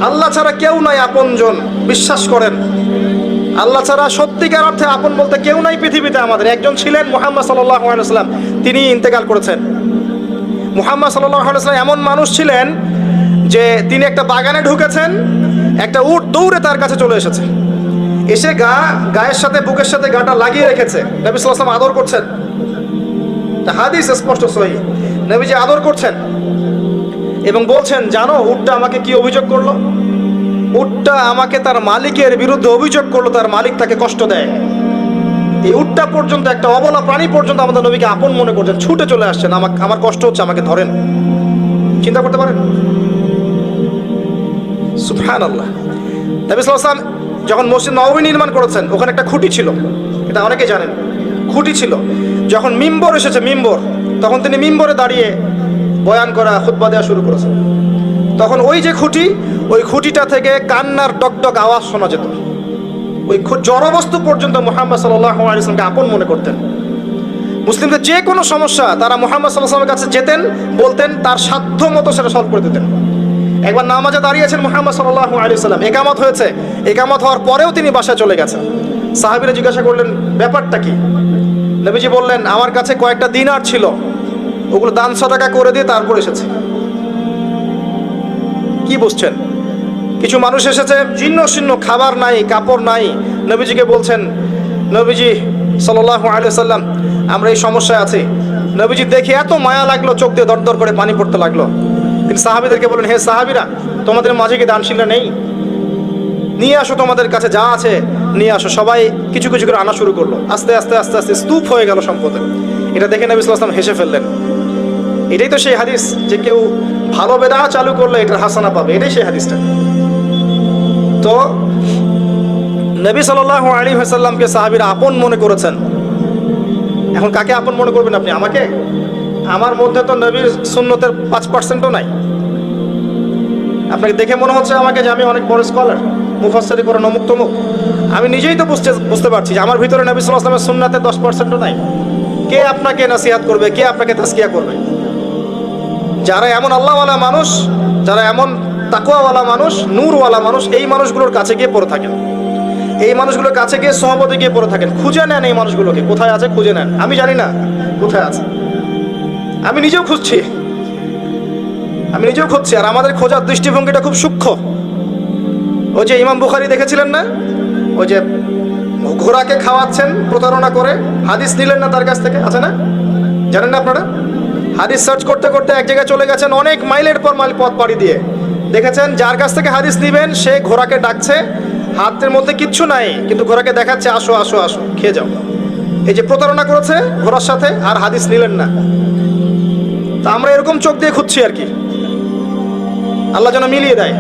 আল্লাহ ছাড়া কেউ নাই আপনজন, বিশ্বাস করেন। আল্লাহ ছাড়া সত্যিকার অর্থে আপন বলতে কেউ নাই পৃথিবীতে। আমাদের একজন ছিলেন মুহাম্মদ সাল্লাল্লাহু আলাইহি ওয়াসাল্লাম, তিনি ইন্তেকাল করেছেন। মুহাম্মদ সাল্লাল্লাহু আলাইহি ওয়াসাল্লাম এমন মানুষ ছিলেন যে তিনি একটা বাগানে ঢুকেছেন, একটা উট দৌড়ে তার কাছে চলে এসেছে, এসে গায়ের সাথে বুকের সাথে গাটা লাগিয়ে রেখেছে। নবী সাল্লাল্লাহু আলাইহি ওয়াসাল্লাম আদর করছেন, হাদিস স্পষ্ট সহিহ, নবীজি আদর করছেন এবং বলছেন, জানো উটটা আমাকে কি অভিযোগ করলো? উটটা আমাকে তার মালিকের বিরুদ্ধে অভিযোগ করলো, তার মালিক তাকে কষ্ট দেয়। এই উটটা পর্যন্ত, একটা অবলা প্রাণী পর্যন্ত আমাদের নবীকে আপন মনে করছেন, ছুটে চলে আসছেন, আমার কষ্ট হচ্ছে, আমাকে ধরেন। চিন্তা করতে পারেন? সুবহানাল্লাহ। নবী সাল্লাল্লাহু আলাইহি ওয়াসাল্লাম যখন মসজিদ নববী নির্মাণ করেছেন, ওখানে একটা খুঁটি ছিল, এটা অনেকে জানেন, খুঁটি ছিল। যখন মিম্বর এসেছে, মিম্বর, তখন তিনি মিম্বরে দাঁড়িয়ে বয়ান করা, খুতবা দেওয়া শুরু করেছেন। তখন ওই যে খুঁটি, ওই খুঁটিটা থেকে কান্নার টকটক আওয়াজ শোনা যেত। ওই জড়বস্তু পর্যন্ত মুহাম্মদ সাল্লাল্লাহু আলাইহি ওয়াসাল্লামকে আপন মনে করতেন। মুসলিমদের যে কোনো সমস্যা তারা মুহাম্মদ সাল্লাল্লাহু আলাইহি ওয়াসাল্লামের কাছে যেতেন, বলতেন, তার সাধ্য মতো সেটা সলভ করে দিতেন। একবার নামাজে দাঁড়িয়েছেন মুহাম্মদ সাল্লাল্লাহু আলাইহি ওয়াসাল্লাম, একামত হয়েছে, একামত হওয়ার পরেও তিনি বাসায় চলে গেছেন। সাহাবীরা জিজ্ঞাসা করলেন, ব্যাপারটা কি? নবীজি বললেন, আমার কাছে কয়েকটা দিনার ছিল, ওগুলো দান সাদাকা করে দিয়ে তারপর এসেছে। কি বুঝছেন? কিছু মানুষ এসেছে, জীর্ণ শীর্ণ, খাবার নাই, কাপড় নাই, নবীজিকে বলছেন, নবীজি সাল্লাল্লাহু আলাইহি ওয়াসাল্লাম, আমরা এই সমস্যায় আছি। নবীজি দেখে এত মায়া লাগলো, চোখ দিয়ে দরদর করে পানি পড়তে লাগলো। তিনি সাহাবীদেরকে বললেন, হে সাহাবীরা, তোমাদের মাঝে কি দানশীলরা নেই? নিয়ে আসো, তোমাদের কাছে যা আছে নিয়ে আসো। সবাই কিছু কিছু করে আনা শুরু করলো। আস্তে আস্তে আস্তে আস্তে স্তূপ হয়ে গেল সম্পদের। এটা দেখে নবী সাল্লাল্লাহু আলাইহি ওয়াসাল্লাম হেসে ফেললেন। এটাই তো সেই হাদিস যে কেউ ভালো বেদাত চালু করলে এটার হাসানা পাবে, এটাই সেই হাদিসটা। তো নবী সাল্লাল্লাহু আলাইহি ওয়াসাল্লামকে সাহাবীরা আপন মনে করেছেন। এখন কাকে আপন মনে করবেন আপনি? আমাকে? আমার মধ্যে তো নবীর সুন্নতের 5%ও নাই। আপনাকে দেখে মনে হচ্ছে আমাকে যে আমি অনেক বড় স্কলার, মুফাসসির করেন, অমুক তমুক। আমি নিজেই তো বুঝতে পারছি যে আমার ভিতরে নবী সাল্লাল্লাহু আলাইহি ওয়াসাল্লামের সুন্নাতের 10%ও নাই। কে আপনাকে নসিহত করবে? কে আপনাকে তাজকিয়া করবে? যারা এমন আল্লাহওয়ালা মানুষ, যারা এমন তাকওয়াওয়ালা মানুষ, নূরওয়ালা মানুষ, এই মানুষগুলোর কাছে গিয়ে পড়ে থাকেন, এই মানুষগুলোর কাছে গিয়ে সহবতে গিয়ে পড়ে থাকেন, খুঁজে নেন এই মানুষগুলোকে, কোথায় আছে খুঁজে নেন। আমি জানি না কোথায় আছে, আমি নিজেও খুঁজছি, আর আমাদের খোঁজার দৃষ্টিভঙ্গিটা খুব সূক্ষ্ম। ওই যে ইমাম বুখারী দেখেছিলেন না, ওই যে ঘোড়াকে খাওয়াচ্ছেন প্রতারণা করে, হাদিস নিলেন না তার কাছ থেকে, আছে না? জানেন না আপনারা? হাদিস সার্চ করতে করতে এক জায়গায় চলে গেছেন, অনেক মাইলের পর মাইল পথ পাড়ি দিয়ে দেখেছেন যার কাছ থেকে হাদিস নিবেন সে ঘোড়াকে ডাকছে, হাতের মধ্যে কিচ্ছু নাই, কিন্তু ঘোড়াকে দেখাচ্ছে, আসো আসো আসো, খেয়ে যাও। এই যে প্রতারণা করেছে ঘোড়ার সাথে, আর হাদিস নিলেন না। তা আমরা এরকম চোখ দিয়ে খুঁজছি আর কি, আল্লাহ যেন মিলিয়ে দেয়।